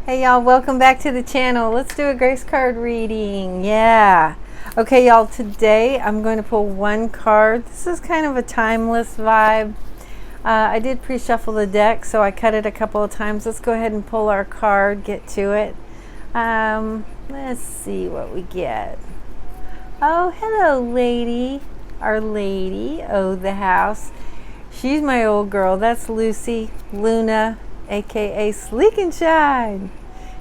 Hey y'all, welcome back to the channel. Let's do a grace card reading. Yeah. Okay y'all, today I'm going to pull one card. This is kind of a timeless vibe. I did pre-shuffle the deck, so I cut it a couple of times. Let's go ahead and pull our card, get to it. Let's see what we get. Oh, hello lady. Our lady of the house. She's my old girl. That's Lucy, Luna, aka Sleek and Shine.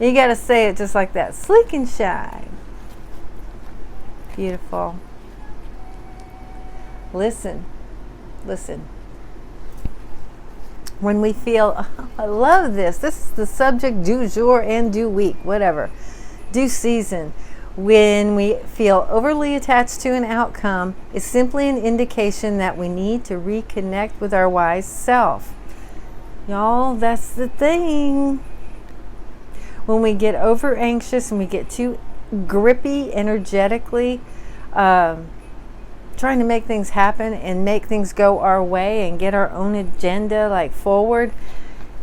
You gotta say it just like that. Sleek and shine. Beautiful. Listen. When we feel, oh, I love this. This is the subject du jour and du week, whatever. Du season. When we feel overly attached to an outcome, it's simply an indication that we need to reconnect with our wise self. Y'all, that's the thing. When we get over anxious and we get too grippy energetically, trying to make things happen and make things go our way and get our own agenda like forward,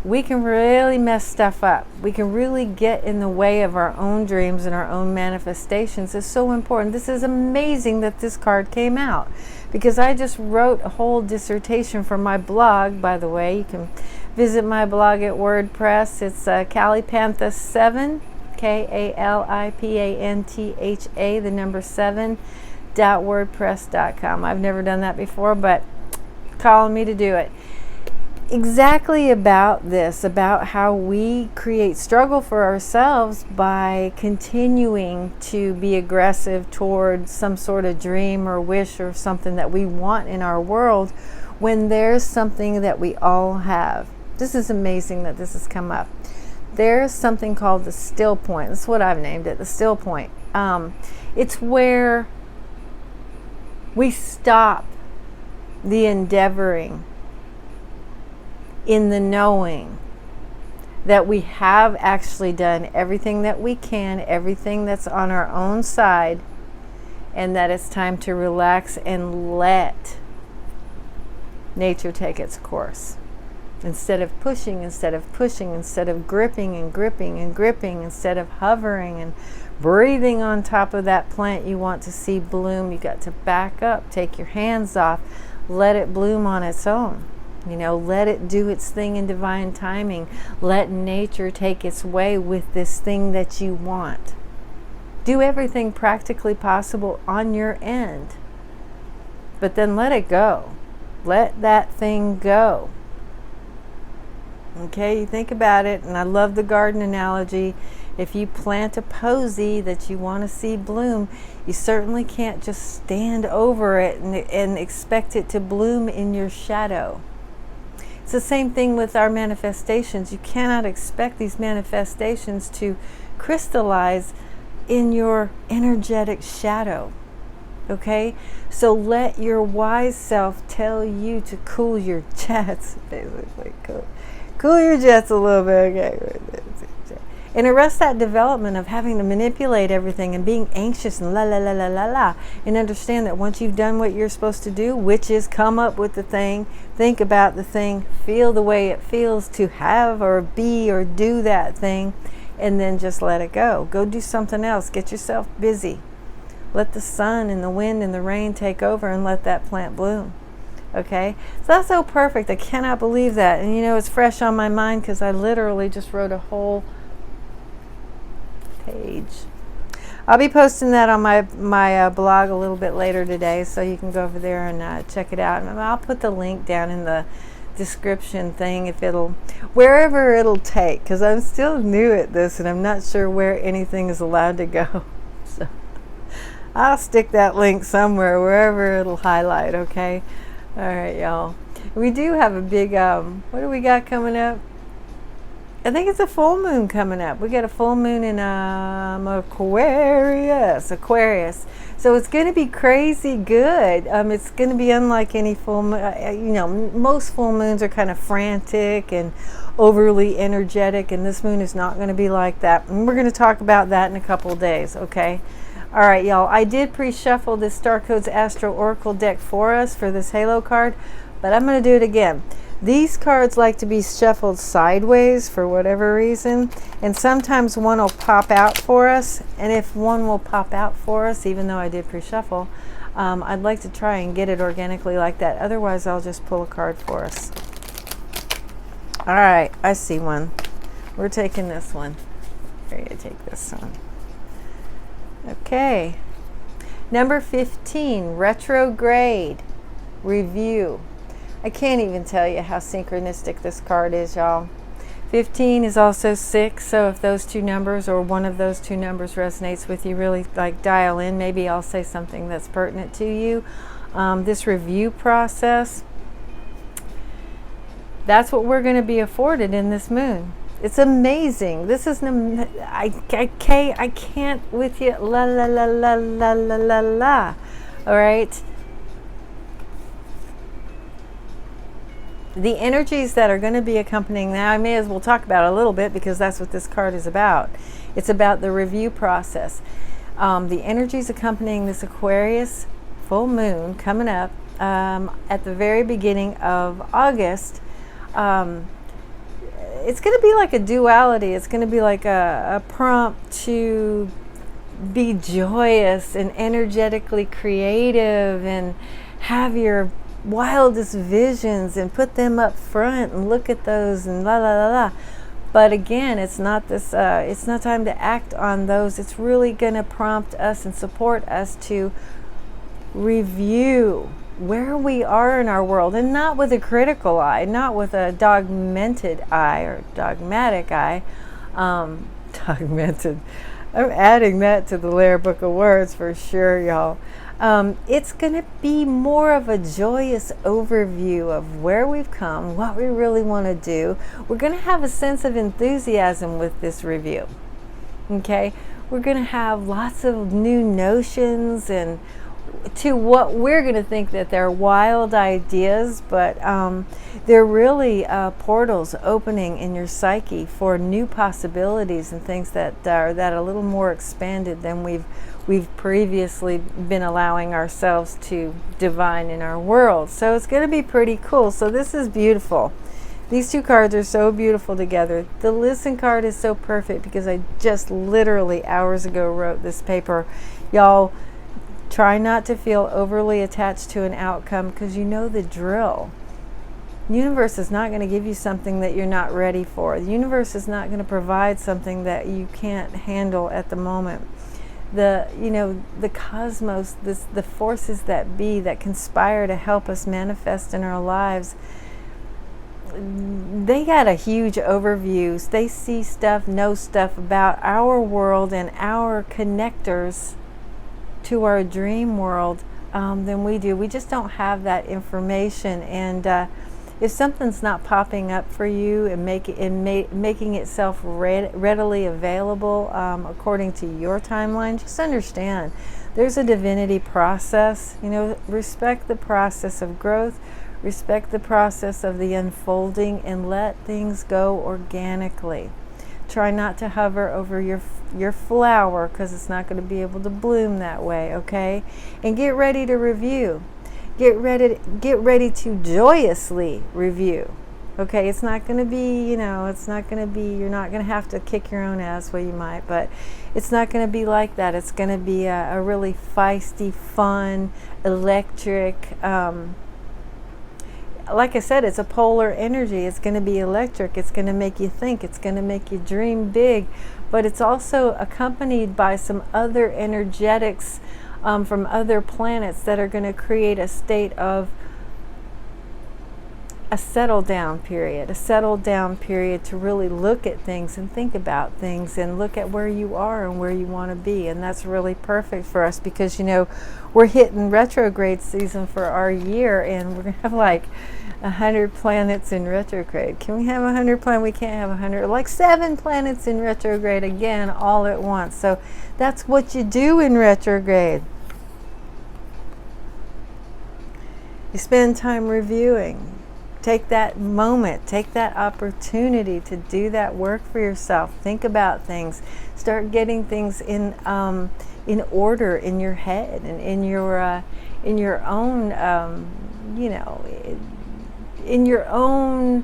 we can really mess stuff up. We can really get in the way of our own dreams and our own manifestations. It's so important. This is amazing that this card came out, because I just wrote a whole dissertation for my blog. By the way, you can visit my blog at WordPress. It's Pantha 7, Kalipantha, the number 7.wordpress.com. I've never done that before, but calling me to do it. Exactly about this, about how we create struggle for ourselves by continuing to be aggressive toward some sort of dream or wish or something that we want in our world, when there's something that we all have. This is amazing that this has come up. There's something called the still point. That's what I've named it, the still point. It's where we stop the endeavoring in the knowing that we have actually done everything that we can, everything that's on our own side, and that it's time to relax and let nature take its course. Instead of pushing, instead of gripping and gripping and gripping, instead of hovering and breathing on top of that plant you want to see bloom, you got to back up, take your hands off, let it bloom on its own. Let it do its thing in divine timing. Let nature take its way with this thing that you want. Do everything practically possible on your end, but then let it go. Let that thing go. Okay, you think about it, and I love the garden analogy. If you plant a posy that you want to see bloom, you certainly can't just stand over it and expect it to bloom in your shadow. It's the same thing with our manifestations. You cannot expect these manifestations to crystallize in your energetic shadow. Okay? So let your wise self tell you to cool your jets, basically. Cool your jets a little bit, okay? And arrest that development of having to manipulate everything and being anxious and and understand that once you've done what you're supposed to do, which is come up with the thing, think about the thing, feel the way it feels to have or be or do that thing, and then just let it go. Go do something else. Get yourself busy. Let the sun and the wind and the rain take over and let that plant bloom. Okay, so that's so perfect. I cannot believe that. And it's fresh on my mind because I literally just wrote a whole page. I'll be posting that on my blog a little bit later today, so you can go over there and check it out. And I'll put the link down in the description thing wherever it'll take, because I'm still new at this and I'm not sure where anything is allowed to go. So I'll stick that link somewhere, wherever it'll highlight. Okay. All right, y'all. We do have a big, what do we got coming up? I think it's a full moon coming up. We got a full moon in Aquarius. So it's going to be crazy good. It's going to be unlike any full moon. Most full moons are kind of frantic and overly energetic, and this moon is not going to be like that. And we're going to talk about that in a couple of days, okay? All right, y'all. I did pre-shuffle this Star Codes Astro Oracle deck for us for this Halo card, but I'm going to do it again. These cards like to be shuffled sideways for whatever reason, and sometimes one will pop out for us, and if one will pop out for us, even though I did pre-shuffle, I'd like to try and get it organically like that. Otherwise, I'll just pull a card for us. All right, I see one. We're taking this one. We're going to take this one. Okay. Number 15, retrograde, review. I can't even tell you how synchronistic this card is, y'all. 15 is also 6, so if those two numbers or one of those two numbers resonates with you, really like dial in. Maybe I'll say something that's pertinent to you. This review process, that's what we're going to be afforded in this moon. It's amazing. This is I can't with you. La la la la la la la la. All right. The energies that are going to be accompanying that, I may as well talk about it a little bit because that's what this card is about. It's about the review process. The energies accompanying this Aquarius full moon coming up at the very beginning of August. It's going to be like a duality. It's going to be like a prompt to be joyous and energetically creative and have your wildest visions and put them up front and look at those and la la la la. But again, it's not this. It's not time to act on those. It's really going to prompt us and support us to review where we are in our world, and not with a critical eye, not with a dogmented eye or dogmatic eye. Dogmented. I'm adding that to the Lair Book of Words for sure, y'all. It's going to be more of a joyous overview of where we've come, what we really want to do. We're going to have a sense of enthusiasm with this review. Okay? We're going to have lots of new notions and to what we're going to think that they're wild ideas, but they're really portals opening in your psyche for new possibilities and things that are a little more expanded than we've previously been allowing ourselves to divine in our world. So it's going to be pretty cool. So this is beautiful. These two cards are so beautiful together. The listen card is so perfect because I just literally hours ago wrote this paper. Y'all, try not to feel overly attached to an outcome because you know the drill. The universe is not going to give you something that you're not ready for. The universe is not going to provide something that you can't handle at the moment. The cosmos, the forces that be that conspire to help us manifest in our lives, they got a huge overview. They see stuff, know stuff about our world and our connectors to our dream world than we do. We just don't have that information, and if something's not popping up for you and making itself readily available according to your timeline, just understand there's a divinity process. Respect the process of growth, respect the process of the unfolding, and let things go organically. Try not to hover over your flower because it's not going to be able to bloom that way, okay? And get ready to review. Get ready to joyously review. Okay, it's not going to be, you're not going to have to kick your own ass, well you might, but it's not going to be like that. It's going to be a really feisty, fun, electric, like I said, it's a polar energy. It's going to be electric. It's going to make you think. It's going to make you dream big. But it's also accompanied by some other energetics from other planets that are going to create a state of a settle down period to really look at things and think about things and look at where you are and where you want to be. And that's really perfect for us because, we're hitting retrograde season for our year, and we're going to have like 100 planets in retrograde. Can we have 100 planets? We can't have 100. Like 7 planets in retrograde again all at once. So that's what you do in retrograde. You spend time reviewing. Take that moment, take that opportunity to do that work for yourself. Think about things. Start getting things in order in your head and in your own, in your own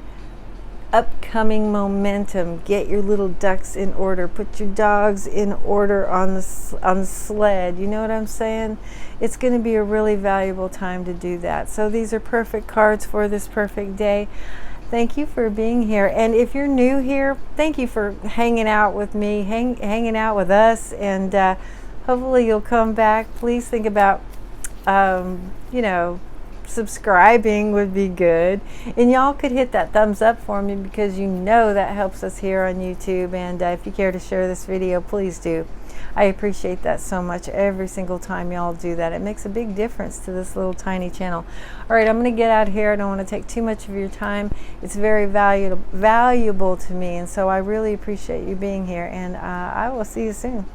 upcoming momentum. Get your little ducks in order. Put your dogs in order on the sled. You know what I'm saying? It's going to be a really valuable time to do that. So these are perfect cards for this perfect day. Thank you for being here. And if you're new here, thank you for hanging out with me, hanging out with us, and hopefully you'll come back. Please think about, you know, subscribing would be good, and y'all could hit that thumbs up for me, because you know that helps us here on YouTube. And if you care to share this video, please do. I appreciate that so much. Every single time y'all do that, it makes a big difference to this little tiny channel. All right, I'm going to get out of here. I don't want to take too much of your time. It's very valuable to me, and so I really appreciate you being here, and I will see you soon.